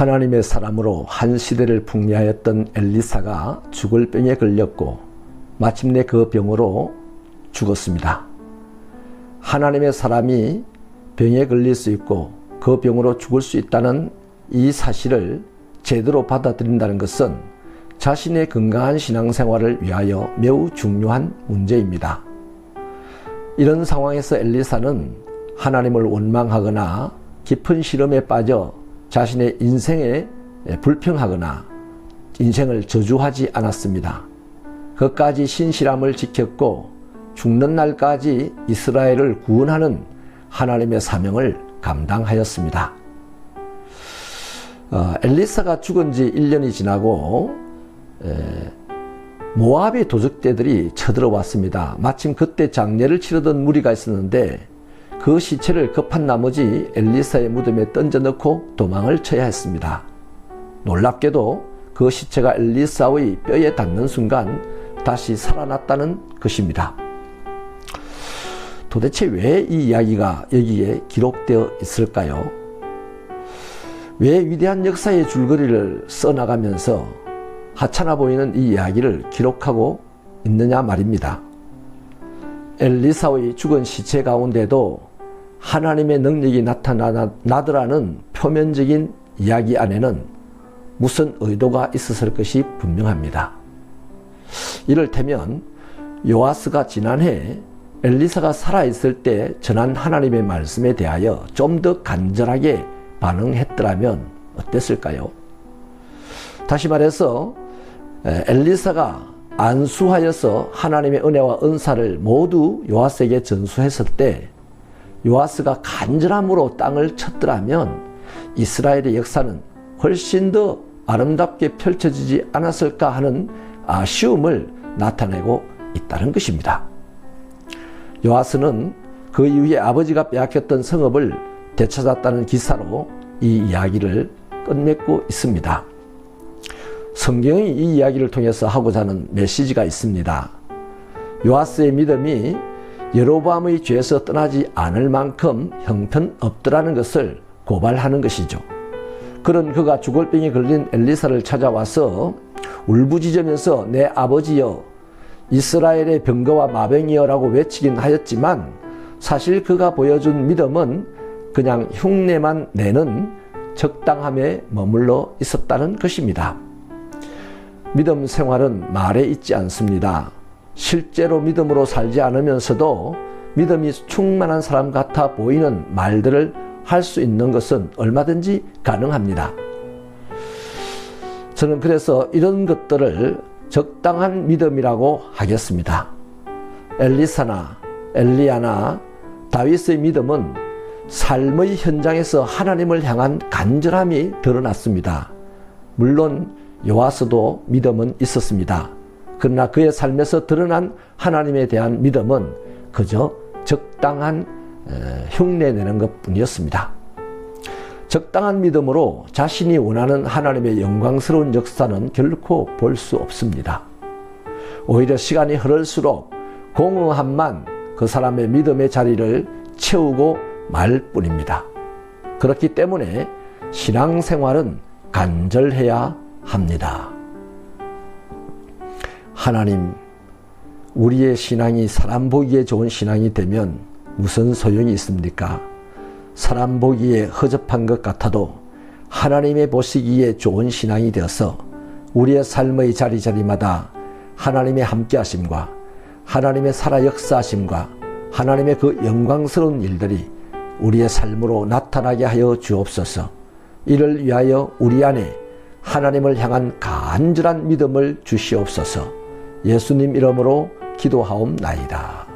하나님의 사람으로 한 시대를 풍미하였던 엘리사가 죽을 병에 걸렸고 마침내 그 병으로 죽었습니다. 하나님의 사람이 병에 걸릴 수 있고 그 병으로 죽을 수 있다는 이 사실을 제대로 받아들인다는 것은 자신의 건강한 신앙생활을 위하여 매우 중요한 문제입니다. 이런 상황에서 엘리사는 하나님을 원망하거나 깊은 시름에 빠져 자신의 인생에 불평하거나 인생을 저주하지 않았습니다. 그까지 신실함을 지켰고 죽는 날까지 이스라엘을 구원하는 하나님의 사명을 감당하였습니다. 엘리사가 죽은 지 1년이 지나고 모압의 도적대들이 쳐들어왔습니다. 마침 그때 장례를 치르던 무리가 있었는데 그 시체를 급한 나머지 엘리사의 무덤에 던져넣고 도망을 쳐야 했습니다. 놀랍게도 그 시체가 엘리사의 뼈에 닿는 순간 다시 살아났다는 것입니다. 도대체 왜 이 이야기가 여기에 기록되어 있을까요? 왜 위대한 역사의 줄거리를 써나가면서 하찮아 보이는 이 이야기를 기록하고 있느냐 말입니다. 엘리사의 죽은 시체 가운데도 하나님의 능력이 나타나더라는 표면적인 이야기 안에는 무슨 의도가 있었을 것이 분명합니다. 이를테면 요아스가 지난해 엘리사가 살아있을 때 전한 하나님의 말씀에 대하여 좀 더 간절하게 반응했더라면 어땠을까요? 다시 말해서 엘리사가 안수하여서 하나님의 은혜와 은사를 모두 요아스에게 전수했을 때 요아스가 간절함으로 땅을 쳤더라면 이스라엘의 역사는 훨씬 더 아름답게 펼쳐지지 않았을까 하는 아쉬움을 나타내고 있다는 것입니다. 요아스는 그 이후에 아버지가 빼앗겼던 성읍을 되찾았다는 기사로 이 이야기를 끝맺고 있습니다. 성경이 이 이야기를 통해서 하고자 하는 메시지가 있습니다. 요아스의 믿음이 여로보암의 죄에서 떠나지 않을 만큼 형편없더라는 것을 고발하는 것이죠. 그런 그가 죽을 병에 걸린 엘리사를 찾아와서 울부짖으면서 내 아버지여 이스라엘의 병거와 마병이여 라고 외치긴 하였지만 사실 그가 보여준 믿음은 그냥 흉내만 내는 적당함에 머물러 있었다는 것입니다. 믿음 생활은 말에 있지 않습니다. 실제로 믿음으로 살지 않으면서도 믿음이 충만한 사람 같아 보이는 말들을 할 수 있는 것은 얼마든지 가능합니다. 저는 그래서 이런 것들을 적당한 믿음이라고 하겠습니다. 엘리사나 엘리야나 다윗의 믿음은 삶의 현장에서 하나님을 향한 간절함이 드러났습니다. 물론 요아스도 믿음은 있었습니다. 그러나 그의 삶에서 드러난 하나님에 대한 믿음은 그저 적당한 흉내내는 것뿐이었습니다. 적당한 믿음으로 자신이 원하는 하나님의 영광스러운 역사는 결코 볼 수 없습니다. 오히려 시간이 흐를수록 공허함만 그 사람의 믿음의 자리를 채우고 말 뿐입니다. 그렇기 때문에 신앙생활은 간절해야 합니다. 하나님, 우리의 신앙이 사람 보기에 좋은 신앙이 되면 무슨 소용이 있습니까? 사람 보기에 허접한 것 같아도 하나님의 보시기에 좋은 신앙이 되어서 우리의 삶의 자리자리마다 하나님의 함께하심과 하나님의 살아 역사하심과 하나님의 그 영광스러운 일들이 우리의 삶으로 나타나게 하여 주옵소서. 이를 위하여 우리 안에 하나님을 향한 간절한 믿음을 주시옵소서. 예수님 이름으로 기도하옵나이다.